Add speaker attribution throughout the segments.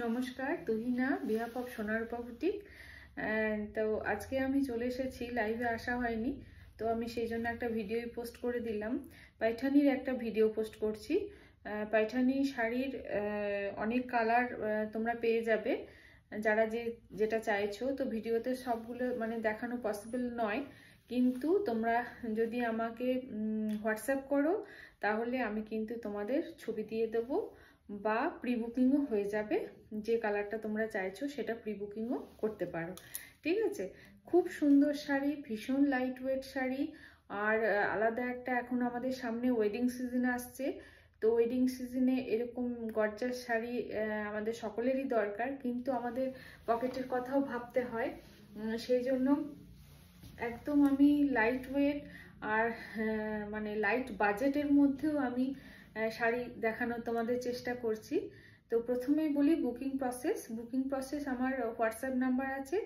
Speaker 1: নমস্কার, Tuhina behalf of সোনারূপা boutique. তো আজকে আমি চলে এসেছি, লাইভে আসা হয়নি, তো আমি সেই জন্য একটা ভিডিও পোস্ট করে দিলাম। পাইঠানির একটা ভিডিও পোস্ট করছি। পাইঠানি শাড়ির অনেক কালার তোমরা পেয়ে যাবে, যারা যেটা চাইছো। তো ভিডিওতে সবগুলো মানে দেখানো পসিবল নয়, কিন্তু তোমরা যদি আমাকে হোয়াটসঅ্যাপ করো তাহলে আমি কিন্তু তোমাদের ছবি দিয়ে দেবো, বা প্রি বুকিংও হয়ে যাবে। যে কালারটা তোমরা চাইছো সেটা প্রি বুকিংও করতে পারো, ঠিক আছে। খুব সুন্দর শাড়ি, ভীষণ লাইট ওয়েট শাড়ি। আর আলাদা একটা, এখন আমাদের সামনে ওয়েডিং সিজন আসছে, তো ওয়েডিং সিজনে এরকম গর্জাস শাড়ি আমাদের সকলেরই দরকার, কিন্তু আমাদের পকেটের কথাও ভাবতে হয়। সেই জন্য একদম আমি লাইট ওয়েট আর মানে লাইট বাজেটের মধ্যেও আমি শাড়ি দেখানোর তোমাদের চেষ্টা করছি। তো প্রথমেই বলি বুকিং প্রসেস আমার হোয়াটসঅ্যাপ নাম্বার আছে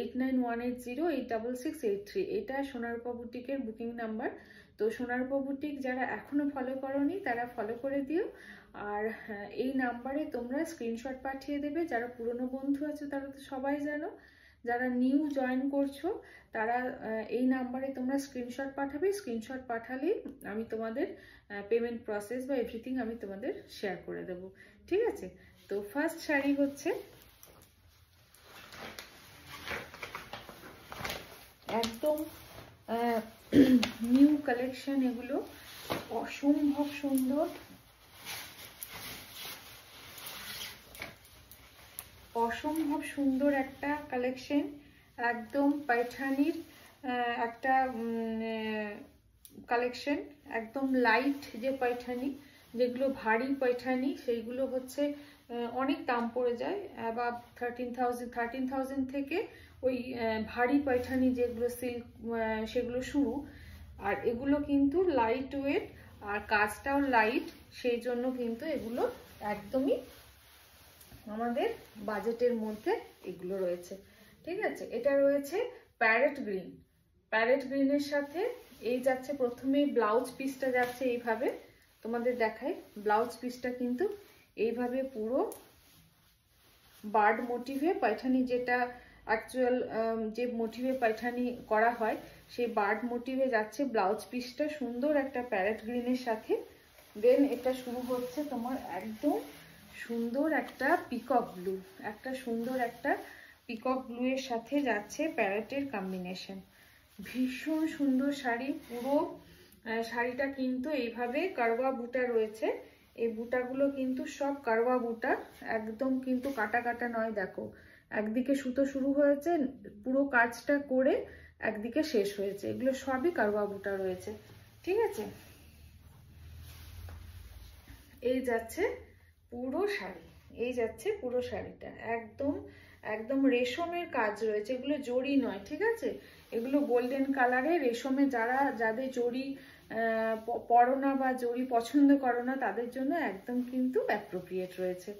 Speaker 1: 8918086683। এটা সোনারূপা বুটিকের বুকিং নাম্বার। তো সোনারূপা বুটিক যারা এখনো ফলো করোনি তারা ফলো করে দিও। আর এই নাম্বারে তোমরা স্ক্রিনশট পাঠিয়ে দেবে। যারা পুরনো বন্ধু আছে তারা তো সবাই জানো, যারা নিউ জয়েন করছো তারা এই নাম্বারে তোমরা স্ক্রিনশট পাঠাবে। স্ক্রিনশট পাঠালে আমি তোমাদের পেমেন্ট প্রসেস বা এভরিথিং আমি তোমাদের শেয়ার করে দেব, ঠিক আছে। তো ফার্স্ট শাড়ি হচ্ছে একদম নিউ কালেকশন, এগুলো অসম্ভব সুন্দর, অসম্ভব সুন্দর একটা কালেকশন। একদম পাইঠানির একটা কালেকশন, একদম লাইট যে পাইঠানি, যেগুলো ভারী পাইঠানি সেইগুলো হচ্ছে অনেক দাম পড়ে যায়, বা 13,000 থেকে ওই ভারী পাইঠানি যেগুলো সিল্ক সেগুলো শুরু। আর এগুলো কিন্তু লাইট ওয়েট আর কাজটাও লাইট, সেই জন্য কিন্তু এগুলো একদমই আমাদের বাজেটের মধ্যে এগুলো রয়েছে, ঠিক আছে। এটা রয়েছে প্যারেট গ্রিনের সাথে এই যাচ্ছে প্রথমেই ব্লাউজ পিসটা যাচ্ছে এইভাবে, তোমাদের দেখাই। ব্লাউজ পিসটা কিন্তু এইভাবে পুরো বার্ড মোটিভে পাইঠানি, যেটা অ্যাকচুয়াল যে মোটিভে পাইঠানি করা হয় সেই বার্ড মোটিভে যাচ্ছে ব্লাউজ পিসটা, সুন্দর একটা প্যারেট গ্রিনের সাথে। দেন এটা শুরু হচ্ছে তোমার একদম সুন্দর একটা পিকক ব্লু, একটা সুন্দর একটা পিকক ব্লু এর সাথে যাচ্ছে প্যারেটের কম্বিনেশন। ভীষণ সুন্দর শাড়ি। পুরো শাড়িটা কিন্তু এইভাবে কারওয়া বুটা রয়েছে। এই বুটাগুলো কিন্তু সব কারওয়া বুটা, একদম কিন্তু কাটা কাটা নয়। দেখো, একদিকে সুতো শুরু হয়েছে, পুরো কাজটা করে একদিকে শেষ হয়েছে, এগুলো সবই কারওয়া বুটা রয়েছে, ঠিক আছে। এই যাচ্ছে পুরো শাড়ি, এই যাচ্ছে পুরো শাড়িটা একদম একদম রেশমের কাজ রয়েছে, এগুলো জড়ি নয়, ঠিক আছে। এগুলো গোল্ডেন কালারে রেশমে, যাদের জড়ি পরো না বা জড়ি পছন্দ করো না তাদের জন্য একদম কিন্তু অ্যাপ্রোপ্রিয়েট রয়েছে।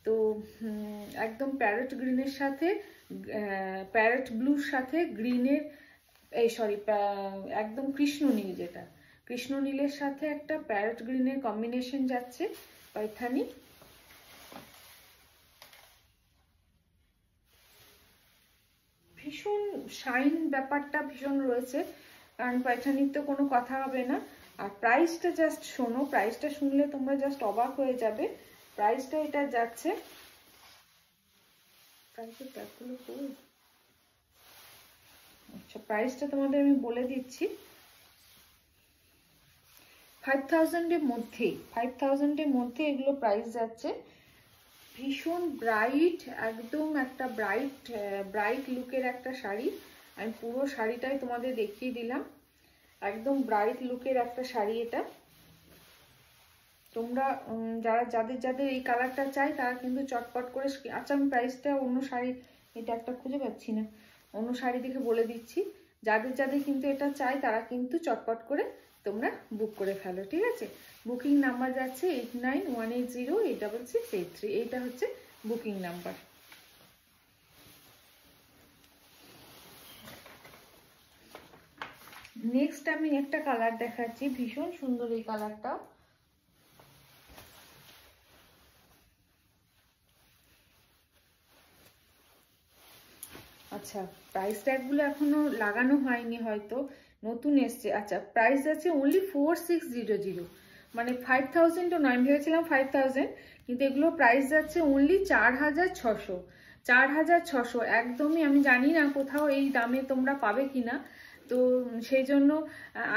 Speaker 1: তো একদম প্যারেট গ্রিনের সাথে প্যারেট ব্লুর সাথে গ্রিনের, এই সরি একদম কৃষ্ণ নীল, যেটা কৃষ্ণ নীলের সাথে একটা প্যারেট গ্রিনের কম্বিনেশন যাচ্ছে পাইথানি। ভীষণ শাইন ব্যাপারটা ভীষণ রয়েছে, কারণ পাইথানির তো কোনো কথা হবে না। আর প্রাইসটা জাস্ট শোনো, প্রাইসটা শুনলে তোমরা জাস্ট অবাক হয়ে যাবে। প্রাইসটা এটা যাচ্ছে, প্রাইসের ট্যাগগুলো কই? আচ্ছা, প্রাইসটা তোমাদের আমি বলে দিচ্ছি। 5,000 এর মধ্যেই, 5,000 এর মধ্যে এগুলো প্রাইস যাচ্ছে। ভীষণ ব্রাইট, একদম একটা ব্রাইট লুকের একটা শাড়ি। আমি পুরো শাড়িটাই তোমাদের দেখিয়ে দিলাম, একদম ব্রাইট লুকের একটা শাড়ি এটা। তোমরা যাদের এই কালারটা চাই তারা কিন্তু চটপট করে, আচ্ছা আমি প্রাইসটা অন্য শাড়ি, এটা একটা খুঁজে পাচ্ছি না, অন্য শাড়ি দেখে বলে দিচ্ছি। যাদের কিন্তু এটা চাই তারা কিন্তু চটপট করে তোমরা বুক করে ফেলো, ঠিক আছে। বুকিং নাম্বার যাচ্ছে 8918086683, এইটা হচ্ছে বুকিং নাম্বার। নেক্সট আমি একটা কালার দেখাচ্ছি, ভীষণ সুন্দর এই কালারটা। আচ্ছা, প্রাইস ট্যাগগুলো এখনো লাগানো হয়নি, হয়তো নতুন এসছে। আচ্ছা, প্রাইস আছে অনলি 4600, মানে 5000 তো নয়, ভেবেছিলাম 5000, কিন্তু এগুলো প্রাইস যাচ্ছে অনলি 4600। 4600 একদমই, আমি জানি না কোথাও এই দামে তোমরা পাবে কিনা। তো সেই জন্য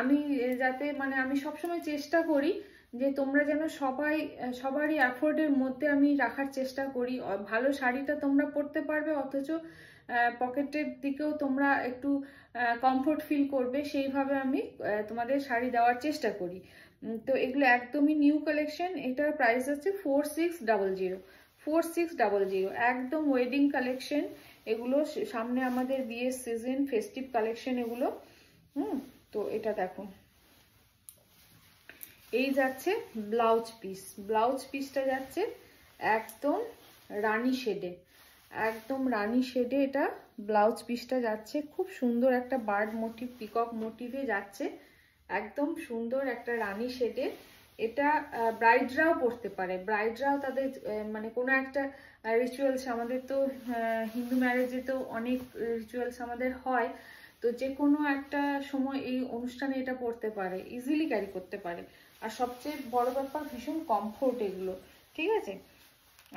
Speaker 1: আমি যাতে মানে আমি সবসময় চেষ্টা করি যে তোমরা যেন সবারই অ্যাফোর্ডের মধ্যে আমি রাখার চেষ্টা করি। ভালো শাড়িটা তোমরা পরতে পারবে, অথচ পকেটের দিকেও তোমরা একটু কমফোর্ট ফিল করবে, সেইভাবে আমি তোমাদের শাড়ি দেওয়ার চেষ্টা করি। তো এগুলো একদমই নিউ কালেকশন। এটার প্রাইস আছে 4600। 4600 একদম ওয়েডিং কালেকশন এগুলো। সামনে আমাদের বিয়ের সিজন, ফেস্টিভ কালেকশন এগুলো। তো এটা দেখো, এই যাচ্ছে ব্লাউজ পিস। ব্লাউজ পিসটা যাচ্ছে একদম রানী শেডে, একদম রানী শেডে এটা ব্লাউজ পিসটা যাচ্ছে। খুব সুন্দর একটা বার্ড মোটিভ, পিকক মোটিভে যাচ্ছে, একদম সুন্দর একটা রানী শেডে। এটা ব্রাইডরাও পরতে পারে, ব্রাইডরাও তাদের মানে কোনো একটা রিচুয়ালস, আমাদের তো হিন্দু ম্যারেজে তো অনেক রিচুয়ালস আমাদের হয়, তো যে কোনো একটা সময় এই অনুষ্ঠানে এটা পরতে পারে, ইজিলি ক্যারি করতে পারে। আর সবচেয়ে বড় ব্যাপার ভীষণ কমফোর্ট এগুলো, ঠিক আছে।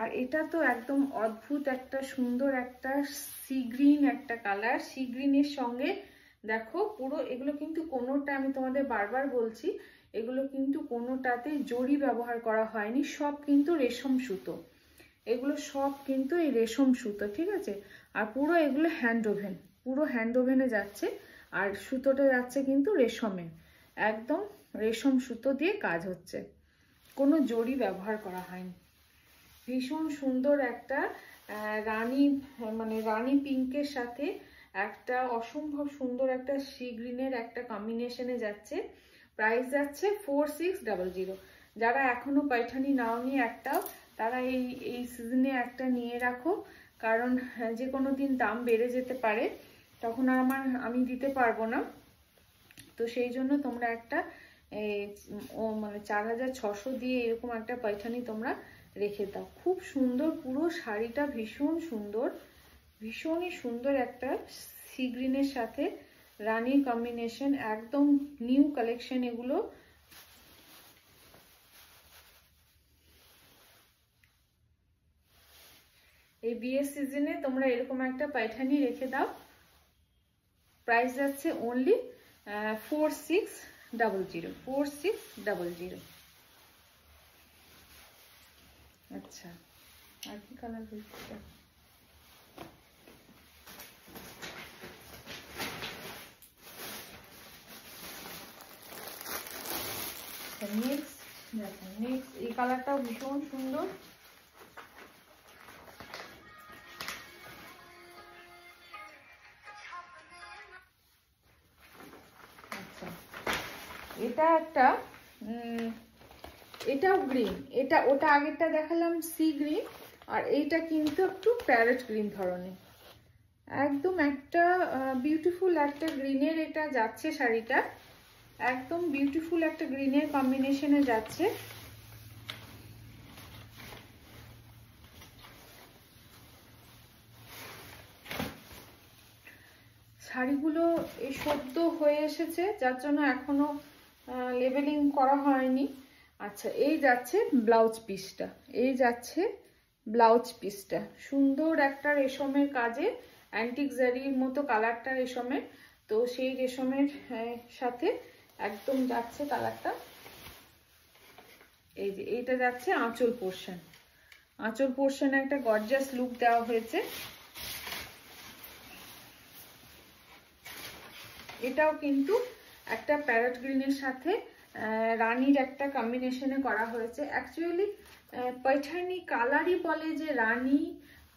Speaker 1: আর এটা তো একদম অদ্ভুত একটা সুন্দর একটা সি গ্রিন একটা কালার, সি গ্রিনের সঙ্গে দেখো পুরো এগুলো কিন্তু কোনোটা, আমি তোমাদের বারবার বলছি, এগুলো কিন্তু কোনোটাতে জড়ি ব্যবহার করা হয়নি, সব কিন্তু রেশম সুতো, এগুলো সব কিন্তু এই রেশম সুতো, ঠিক আছে। আর পুরো এগুলো হ্যান্ড ওভেন, পুরো হ্যান্ড ওভেনে যাচ্ছে, আর সুতোটা যাচ্ছে কিন্তু রেশমে, একদম রেশম সুতো দিয়ে কাজ হচ্ছে, কোনো জড়ি ব্যবহার করা হয়নি। ভীষণ সুন্দর একটা রানী, মানে রানী পিঙ্কের সাথে একটা অসম্ভব সুন্দর একটা সি গ্রিনের একটা কম্বিনেশনে যাচ্ছে। প্রাইস যাচ্ছে 4600। যারা এখনো পাইঠানি নাওনি একটাও, তারা এই সিজনে একটা নিয়ে রাখো, কারণ যে কোনো দিন দাম বেড়ে যেতে পারে, তখন আর আমি দিতে পারবো না। তো সেই জন্য তোমরা একটা মানে 4600 দিয়ে এরকম একটা পাইঠানি তোমরা রেখে দাও। খুব সুন্দর পুরো শাড়িটা, ভীষণ সুন্দর, ভীষণই সুন্দর একটা সি গ্রিনের সাথে রানী কম্বিনেশন, একদম নিউ কালেকশন এগুলো। এই বিয়ের সিজনে তোমরা এরকম একটা পাইঠানি রেখে দাও। প্রাইস যাচ্ছে অনলি 4600। 4600। আচ্ছা, আর কি কালার হচ্ছে? নেক্সট দেখো, নেক্সট এই কালারটাও ভীষণ সুন্দর। আচ্ছা, এটা একটা এটাও গ্রিন, এটা ওটা আগেরটা দেখালাম সি গ্রিন, আর এইটা কিন্তু একটু প্যারেট গ্রিন ধরনের, একদম একটা বিউটিফুল একটা গ্রিনের এটা যাচ্ছে শাড়িটা, একদম বিউটিফুল একটা গ্রিনের কম্বিনেশনে যাচ্ছে। শাড়িগুলো এই সদ্য হয়ে এসেছে, যার জন্য এখনো লেবেলিং করা হয়নি। আচ্ছা, এই যাচ্ছে ব্লাউজ পিসটা, এই যাচ্ছে ব্লাউজ পিসটা, সুন্দর একটা রেশমের কাজে, অ্যান্টিক জারির মতো কালারটা রেশমের, তো সেই রেশমের সাথে একদম যাচ্ছে কালারটা। এই যে এইটা যাচ্ছে আঁচল পোর্শন, আঁচল পোর্শনে একটা গর্জিয়াস লুক দেওয়া হয়েছে। এটাও কিন্তু একটা প্যারট গ্রিনের সাথে রানীর একটা কম্বিনেশনে করা হয়েছে। অ্যাকচুয়ালি পৈঠানি কালারই বলে, যে রানী,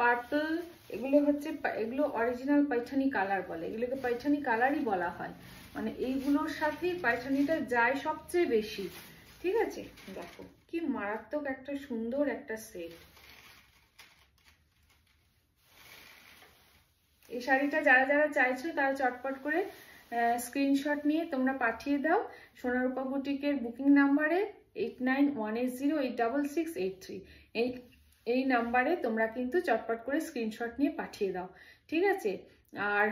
Speaker 1: পার্পল, এগুলো হচ্ছে, এগুলো অরিজিনাল পৈঠানি কালার বলে, এগুলোকে পৈঠানি কালারই বলা হয়, মানে এইগুলোর সাথেই পৈঠানিটা যায় সবচেয়ে বেশি, ঠিক আছে। দেখো কি মারাত্মক একটা সুন্দর একটা সেট। এই শাড়িটা যারা যারা চাইছো তারা চটপট করে স্ক্রিনশট নিয়ে তোমরা পাঠিয়ে দাও সোনারূপা বুটিকের বুকিং নাম্বারে 8918086683। এই নাম্বারে তোমরা কিন্তু চটপট করে স্ক্রিনশট নিয়ে পাঠিয়ে দাও, ঠিক আছে। আর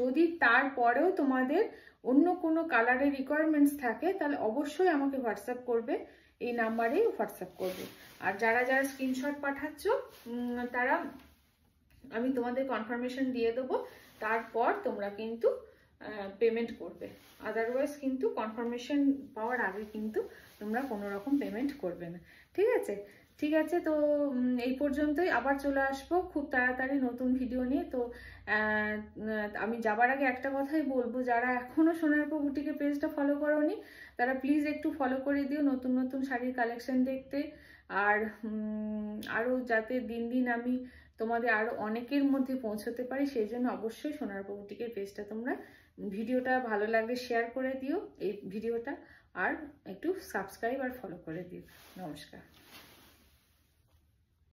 Speaker 1: যদি তারপরেও তোমাদের অন্য কোনো কালারের রিকোয়ারমেন্টস থাকে তাহলে অবশ্যই আমাকে হোয়াটসঅ্যাপ করবে, এই নাম্বারেই হোয়াটসঅ্যাপ করবে। আর যারা যারা স্ক্রিনশট পাঠাচ্ছ তারা আমি তোমাদের কনফার্মেশন দিয়ে দেবো, তারপর তোমরা কিন্তু পেমেন্ট করবে। আদারওয়াইজ কিন্তু কনফার্মেশন পাওয়ার আগে কিন্তু তোমরা কোনো রকম পেমেন্ট করবে না। ঠিক আছে, ঠিক আছে। তো এই পর্যন্তই, আবার চলে আসবো খুব তাড়াতাড়ি নতুন ভিডিও নিয়ে। তো আমি যাবার আগে একটা কথাই বলবো, যারা এখনও সোনারপুর বুটিকের পেজটা ফলো করোনি তারা প্লিজ একটু ফলো করে দিও নতুন নতুন শাড়ির কালেকশন দেখতে। আর আরও যাতে দিন দিন আমি তোমাদের আরও অনেকের মধ্যে পৌঁছতে পারি, সেই জন্য অবশ্যই সোনারপুর বুটিকের পেজটা তোমরা ভিডিওটা ভালো লাগলে শেয়ার করে দিও এই ভিডিওটা, আর একটু সাবস্ক্রাইব আর ফলো করে দিও। নমস্কার।